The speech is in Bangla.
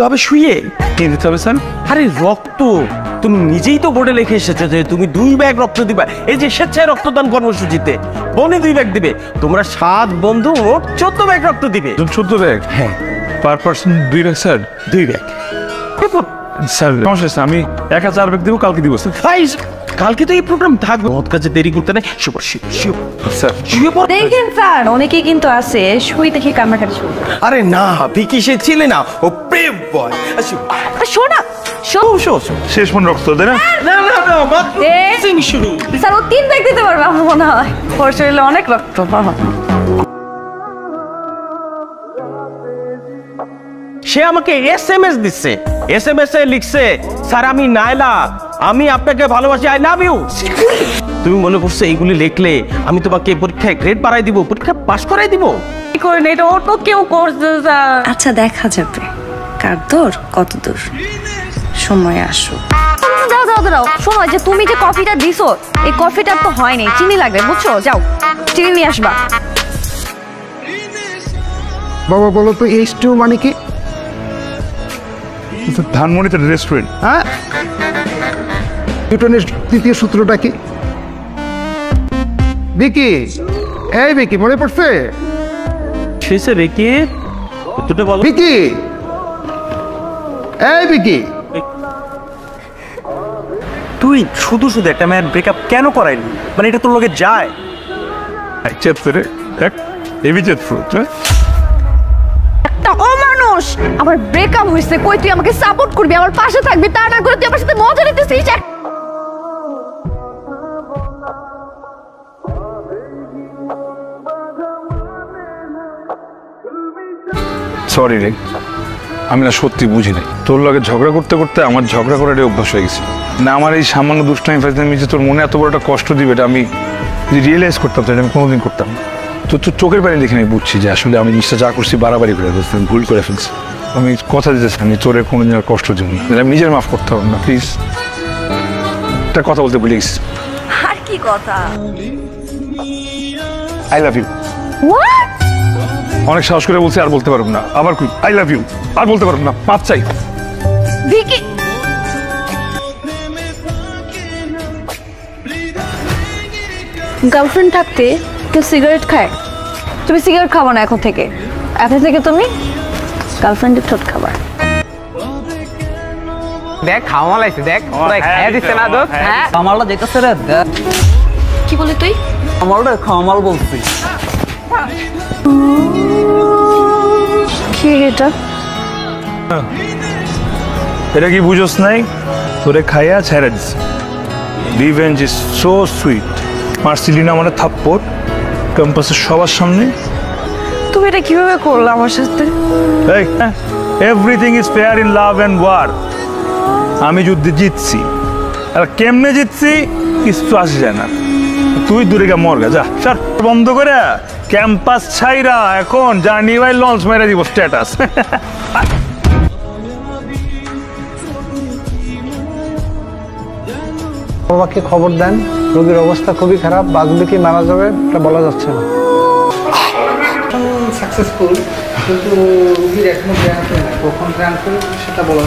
তবে শুয়ে কি দিতে হবে স্যার? আরে রক্ত তুমি নিজেই তো বোর্ডে লিখে এসেছো যে তুমি 2 ব্যাগ রক্ত দিবা এই যে স্বেচ্ছায় রক্তদান কর্মসূচিতে। বনে 2 ব্যাগ দিবে, তোমরা 7 বন্ধু মোট 14 ব্যাগ রক্ত দিবে। 14 ব্যাগ? হ্যাঁ। Per person 2 bag sir? 2 bag. Sir সমস্যা আমি একা 4 ব্যাগ দিব, কালকে দিব স্যার। কালকে তো এই প্রোগ্রাম থাকবে, মত কাজে দেরি করতে নাই। স্যার দেখেন স্যার অনেকেই কিন্তু আছে শুই দেখি কান্নাকাটি শুরু। আরে না ভিকি সে ছিলে না, ও প্রেম বয়। শোনা শেষ মন রক্ত দেয় না? না না না মাত্র শুরু। স্যার ও 3 ব্যাগ দিতে পারবে আমার মনে হয়, ওর শরীরে অনেক রক্ত। সে আমাকে SMS দিচ্ছে, SMS এ লিখছে, স্যার আমি নাইলা, আমি আপনাকে ভালোবাসি, আই লাভ ইউ। তুমি মনে করছো এইগুলি লিখলে আমি তোমাকে পরীক্ষায় গ্রেড বাড়াই দিব, পরীক্ষা পাস করাই দিব? কি করে না, এটা অত কেউ করছে স্যার। আচ্ছা দেখা যাবে কার দূর কত দূর, সময় আসো। দাও দাও দাও, শোনো যে তুমি যে কফিটা দিছো এই কফিটা তো হয়নি, চিনি লাগবে বুঝছো, যাও চিনি নিয়ে আসবা। বাবা বলো তো H2 মানে কি? ধানমন্ডিতে রেস্টুরেন্ট। হ্যাঁ, নিউটনের তৃতীয় সূত্রটা কি? ভিকি, এই ভিকি মনে পড়ছে? শেষে রেখে দুটো বলো। ভিকি, এই ভিকি, তুই শুধু শুধু একটা মেয়ের ব্রেকআপ কেন করাইলি? মানে এটা তোর লগে যায়? চেতরে দেখ এবিজেত ফ্রুট। একটা অমানুষ, আমার ব্রেকআপ হইছে, কই তুই আমাকে সাপোর্ট করবি, আমার পাশে থাকবি, তা না করে তুই আমার সাথে মজা নিতেছিস। সরি রে, আমি না সত্যি বুঝি নাই, তোর লগে ঝগড়া করতে করতে আমার ঝগড়া করারই অভ্যাস হয়ে গেছে। না আমার এই সামান্য দুষ্টামি ফাজলামি যে তোর মনে এত বড় একটা কষ্ট দিবে এটা আমি যদি রিয়েলাইজ করতাম তাহলে আমি কোনোদিন করতাম না। তো তোর চোখের পানি দেখে আমি বুঝছি যে আসলে আমি জিনিসটা যা করছি বাড়াবাড়ি করে ফেলছি, আমি ভুল করে ফেলছি। আমি কথা দিতেছি আমি তোরে কোনোদিন আর কষ্ট দিব না, আমি নিজের মাফ করতে পারবো না, প্লিজ। একটা কথা বলতে ভুলে গেছি। আর কি কথা? I love you. হোয়াট? অনেক সাহস করে বলছি, আর বলতে পারবো না। আবার কই আই লাভ ইউ, আর বলতে পারবো না, মাপ চাই। ভিকি গার্লফ্রেন্ড থাকতে কেউ সিগারেট খায়? তুমি সিগারেট খাবো না এখন থেকে, এখন থেকে তুমি গার্লফ্রেন্ডের ঠোঁট খাবার। দেখ খাওয়া লাইছে, দেখ তোরা খাইয়া দিছে না দোস্ত? হ্যাঁ আমারটা যেতেছে রে, কি বলি তুই? আমারটা খামাল বলছি। কি এটা? এটা কি বুঝোস নাই? তোরে খাইয়া ছেড়ে দিছে। Revenge is so sweet. Marcelina আমার থাপ্পড় ক্যাম্পাসের সবার সামনে। তুমি এটা কিভাবে করলে আমার সাথে? Everything is fair in love and war. আমি যুদ্ধে জিতছি, আর কেমনে জিতছি কিছু আসে যায় না। তুই দূরে গা মরগা, যা স্যার বন্ধ করে ক্যাম্পাস ছাইরা এখন জার্নি বাই লঞ্চ মেরে দিব স্ট্যাটাস। বাবাকে খবর দেন, রোগীর অবস্থা খুবই খারাপ, বাঁচবে কি মারা যাবে এটা বলা যাচ্ছে না। সাকসেসফুল, কিন্তু রোগীর এখনো জ্ঞান কখন জ্ঞান করে সেটা বলা